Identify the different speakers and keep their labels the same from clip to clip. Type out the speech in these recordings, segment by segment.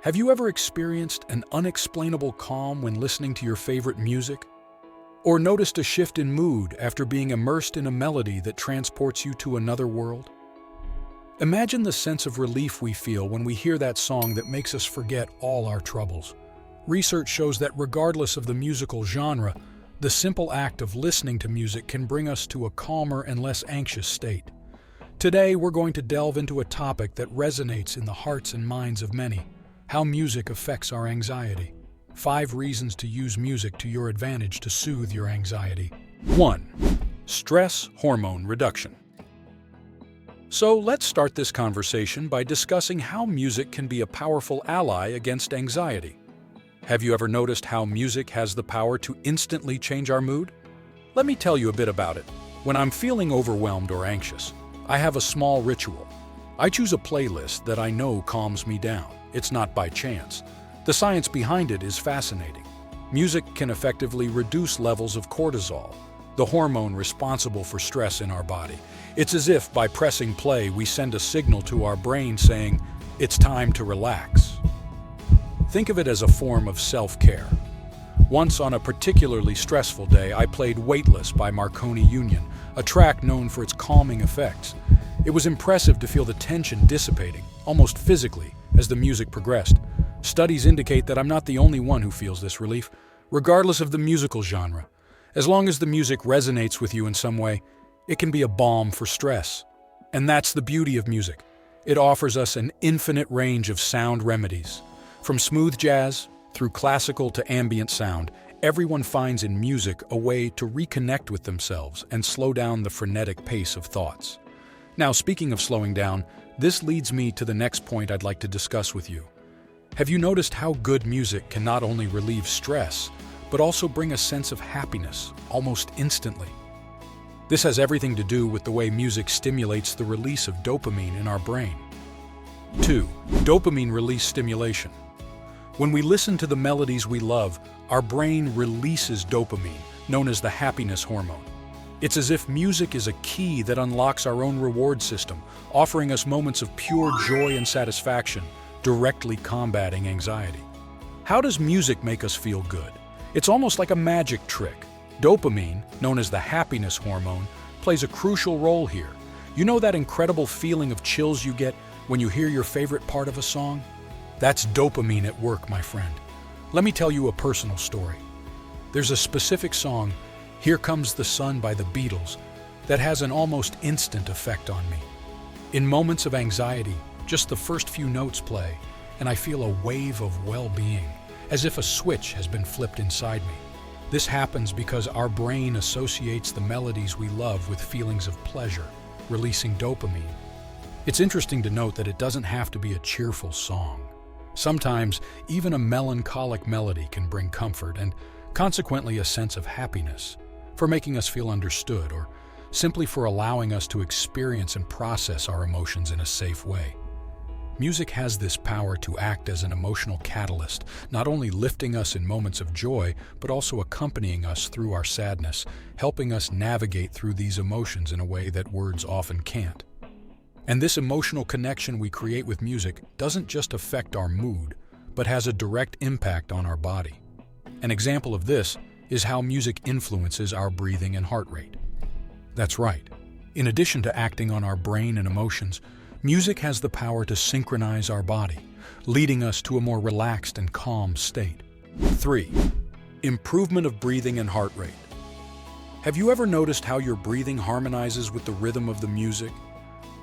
Speaker 1: Have you ever experienced an unexplainable calm when listening to your favorite music? Or noticed a shift in mood after being immersed in a melody that transports you to another world? Imagine the sense of relief we feel when we hear that song that makes us forget all our troubles. Research shows that regardless of the musical genre, the simple act of listening to music can bring us to a calmer and less anxious state. Today, we're going to delve into a topic that resonates in the hearts and minds of many: how music affects our anxiety. 5 reasons to use music to your advantage to soothe your anxiety. 1. Stress hormone reduction. So let's start this conversation by discussing how music can be a powerful ally against anxiety. Have you ever noticed how music has the power to instantly change our mood? Let me tell you a bit about it. When I'm feeling overwhelmed or anxious, I have a small ritual. I choose a playlist that I know calms me down. It's not by chance. The science behind it is fascinating. Music can effectively reduce levels of cortisol, the hormone responsible for stress in our body. It's as if by pressing play, we send a signal to our brain saying, "It's time to relax." Think of it as a form of self-care. Once on a particularly stressful day, I played Weightless by Marconi Union, a track known for its calming effects. It was impressive to feel the tension dissipating, almost physically, as the music progressed. Studies indicate that I'm not the only one who feels this relief, regardless of the musical genre. As long as the music resonates with you in some way, it can be a balm for stress. And that's the beauty of music. It offers us an infinite range of sound remedies. From smooth jazz through classical to ambient sound, everyone finds in music a way to reconnect with themselves and slow down the frenetic pace of thoughts. Now, speaking of slowing down, this leads me to the next point I'd like to discuss with you. Have you noticed how good music can not only relieve stress, but also bring a sense of happiness almost instantly? This has everything to do with the way music stimulates the release of dopamine in our brain. 2. Dopamine release stimulation. When we listen to the melodies we love, our brain releases dopamine, known as the happiness hormone. It's as if music is a key that unlocks our own reward system, offering us moments of pure joy and satisfaction, directly combating anxiety. How does music make us feel good? It's almost like a magic trick. Dopamine, known as the happiness hormone, plays a crucial role here. You know that incredible feeling of chills you get when you hear your favorite part of a song? That's dopamine at work, my friend. Let me tell you a personal story. There's a specific song, "Here Comes the Sun" by the Beatles, that has an almost instant effect on me. In moments of anxiety, just the first few notes play, and I feel a wave of well-being, as if a switch has been flipped inside me. This happens because our brain associates the melodies we love with feelings of pleasure, releasing dopamine. It's interesting to note that it doesn't have to be a cheerful song. Sometimes, even a melancholic melody can bring comfort and, consequently, a sense of happiness, for making us feel understood or simply for allowing us to experience and process our emotions in a safe way. Music has this power to act as an emotional catalyst, not only lifting us in moments of joy, but also accompanying us through our sadness, helping us navigate through these emotions in a way that words often can't. And this emotional connection we create with music doesn't just affect our mood, but has a direct impact on our body. An example of this is how music influences our breathing and heart rate. That's right. In addition to acting on our brain and emotions, music has the power to synchronize our body, leading us to a more relaxed and calm state. 3. Improvement of breathing and heart rate. Have you ever noticed how your breathing harmonizes with the rhythm of the music?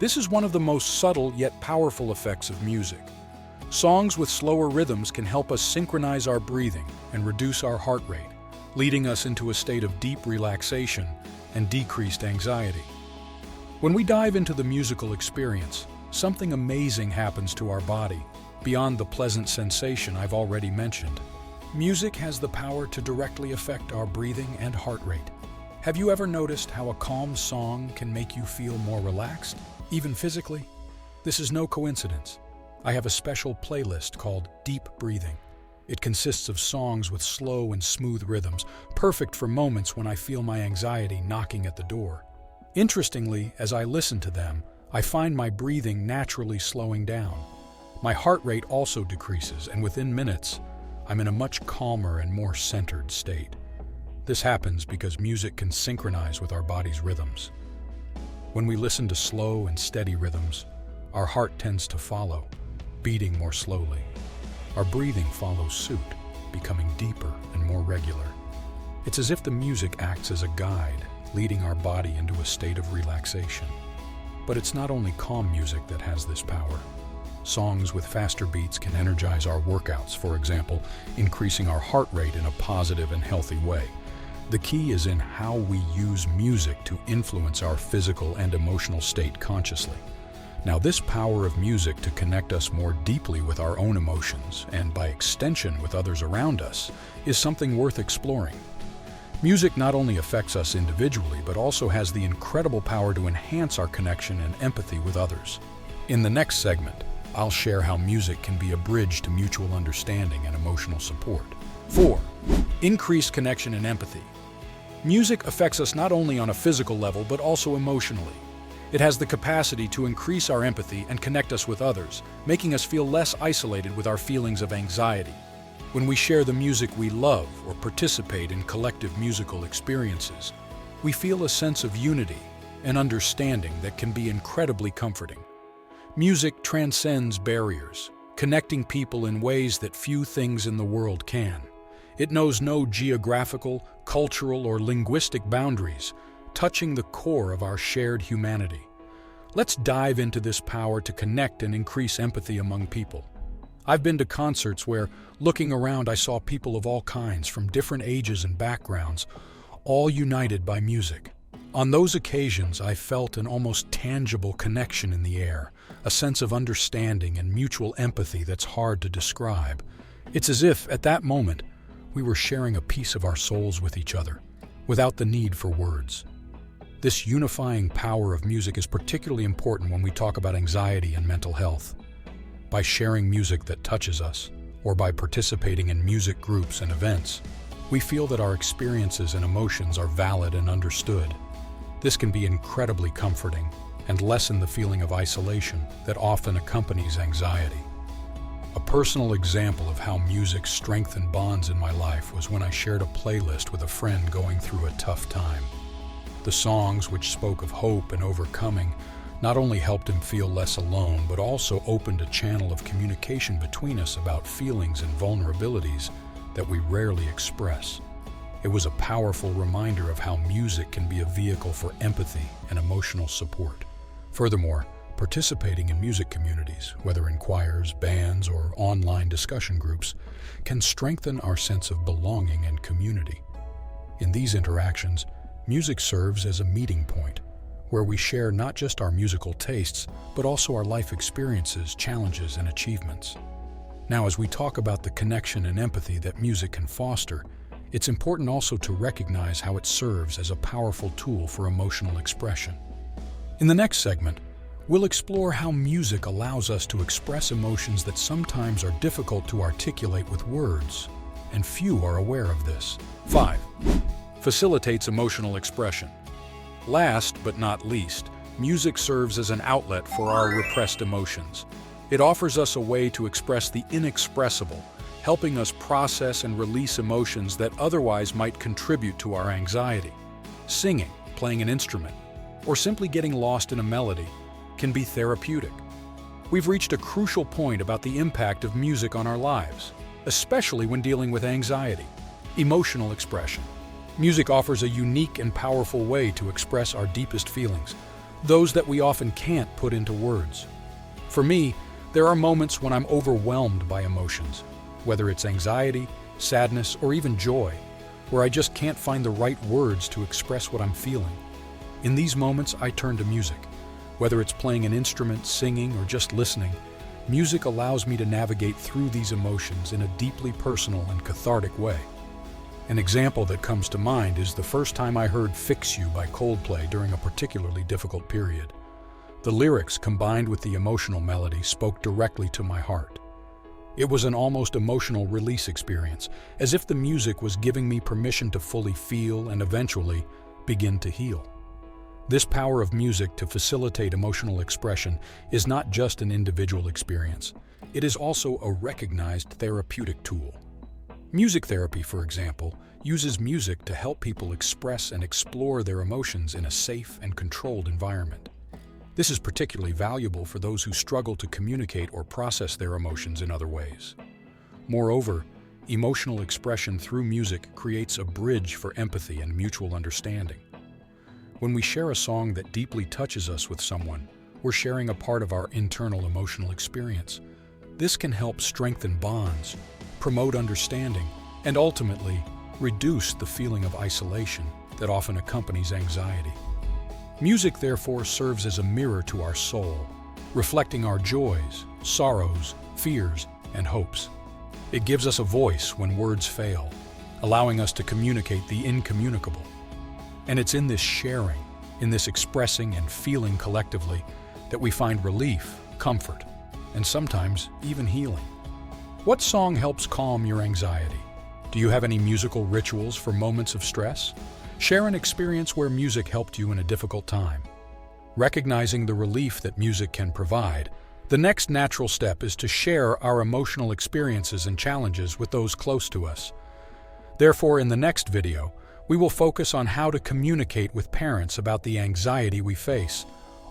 Speaker 1: This is one of the most subtle yet powerful effects of music. Songs with slower rhythms can help us synchronize our breathing and reduce our heart rate, leading us into a state of deep relaxation and decreased anxiety. When we dive into the musical experience, something amazing happens to our body, beyond the pleasant sensation I've already mentioned. Music has the power to directly affect our breathing and heart rate. Have you ever noticed how a calm song can make you feel more relaxed, even physically? This is no coincidence. I have a special playlist called Deep Breathing. It consists of songs with slow and smooth rhythms, perfect for moments when I feel my anxiety knocking at the door. Interestingly, as I listen to them, I find my breathing naturally slowing down. My heart rate also decreases, and within minutes, I'm in a much calmer and more centered state. This happens because music can synchronize with our body's rhythms. When we listen to slow and steady rhythms, our heart tends to follow, beating more slowly. Our breathing follows suit, becoming deeper and more regular. It's as if the music acts as a guide, leading our body into a state of relaxation. But it's not only calm music that has this power. Songs with faster beats can energize our workouts, for example, increasing our heart rate in a positive and healthy way. The key is in how we use music to influence our physical and emotional state consciously. Now, this power of music to connect us more deeply with our own emotions, and by extension with others around us, is something worth exploring. Music not only affects us individually, but also has the incredible power to enhance our connection and empathy with others. In the next segment, I'll share how music can be a bridge to mutual understanding and emotional support. 4. Increased connection and empathy. Music affects us not only on a physical level, but also emotionally. It has the capacity to increase our empathy and connect us with others, making us feel less isolated with our feelings of anxiety. When we share the music we love or participate in collective musical experiences, we feel a sense of unity and understanding that can be incredibly comforting. Music transcends barriers, connecting people in ways that few things in the world can. It knows no geographical, cultural, or linguistic boundaries, touching the core of our shared humanity. Let's dive into this power to connect and increase empathy among people. I've been to concerts where, looking around, I saw people of all kinds, from different ages and backgrounds, all united by music. On those occasions, I felt an almost tangible connection in the air, a sense of understanding and mutual empathy that's hard to describe. It's as if, at that moment, we were sharing a piece of our souls with each other, without the need for words. This unifying power of music is particularly important when we talk about anxiety and mental health. By sharing music that touches us, or by participating in music groups and events, we feel that our experiences and emotions are valid and understood. This can be incredibly comforting and lessen the feeling of isolation that often accompanies anxiety. A personal example of how music strengthened bonds in my life was when I shared a playlist with a friend going through a tough time. The songs, which spoke of hope and overcoming, not only helped him feel less alone, but also opened a channel of communication between us about feelings and vulnerabilities that we rarely express. It was a powerful reminder of how music can be a vehicle for empathy and emotional support. Furthermore, participating in music communities, whether in choirs, bands, or online discussion groups, can strengthen our sense of belonging and community. In these interactions, music serves as a meeting point, where we share not just our musical tastes, but also our life experiences, challenges, and achievements. Now, as we talk about the connection and empathy that music can foster, it's important also to recognize how it serves as a powerful tool for emotional expression. In the next segment, we'll explore how music allows us to express emotions that sometimes are difficult to articulate with words, and few are aware of this. 5. Facilitates emotional expression. Last but not least, music serves as an outlet for our repressed emotions. It offers us a way to express the inexpressible, helping us process and release emotions that otherwise might contribute to our anxiety. Singing, playing an instrument, or simply getting lost in a melody can be therapeutic. We've reached a crucial point about the impact of music on our lives, especially when dealing with anxiety. Emotional expression. Music offers a unique and powerful way to express our deepest feelings, those that we often can't put into words. For me, there are moments when I'm overwhelmed by emotions, whether it's anxiety, sadness, or even joy, where I just can't find the right words to express what I'm feeling. In these moments, I turn to music. Whether it's playing an instrument, singing, or just listening, music allows me to navigate through these emotions in a deeply personal and cathartic way. An example that comes to mind is the first time I heard Fix You by Coldplay during a particularly difficult period. The lyrics, combined with the emotional melody, spoke directly to my heart. It was an almost emotional release experience, as if the music was giving me permission to fully feel and eventually begin to heal. This power of music to facilitate emotional expression is not just an individual experience. it is also a recognized therapeutic tool. Music therapy, for example, uses music to help people express and explore their emotions in a safe and controlled environment. This is particularly valuable for those who struggle to communicate or process their emotions in other ways. Moreover, emotional expression through music creates a bridge for empathy and mutual understanding. When we share a song that deeply touches us with someone, we're sharing a part of our internal emotional experience. This can help strengthen bonds, promote understanding, and ultimately reduce the feeling of isolation that often accompanies anxiety. Music, therefore, serves as a mirror to our soul, reflecting our joys, sorrows, fears, and hopes. It gives us a voice when words fail, allowing us to communicate the incommunicable. And it's in this sharing, in this expressing and feeling collectively, that we find relief, comfort, and sometimes even healing. What song helps calm your anxiety? Do you have any musical rituals for moments of stress? Share an experience where music helped you in a difficult time. Recognizing the relief that music can provide, the next natural step is to share our emotional experiences and challenges with those close to us. Therefore, in the next video, we will focus on how to communicate with parents about the anxiety we face,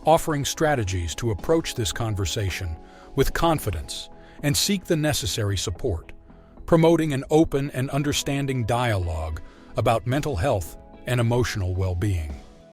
Speaker 1: offering strategies to approach this conversation with confidence and seek the necessary support, promoting an open and understanding dialogue about mental health and emotional well-being.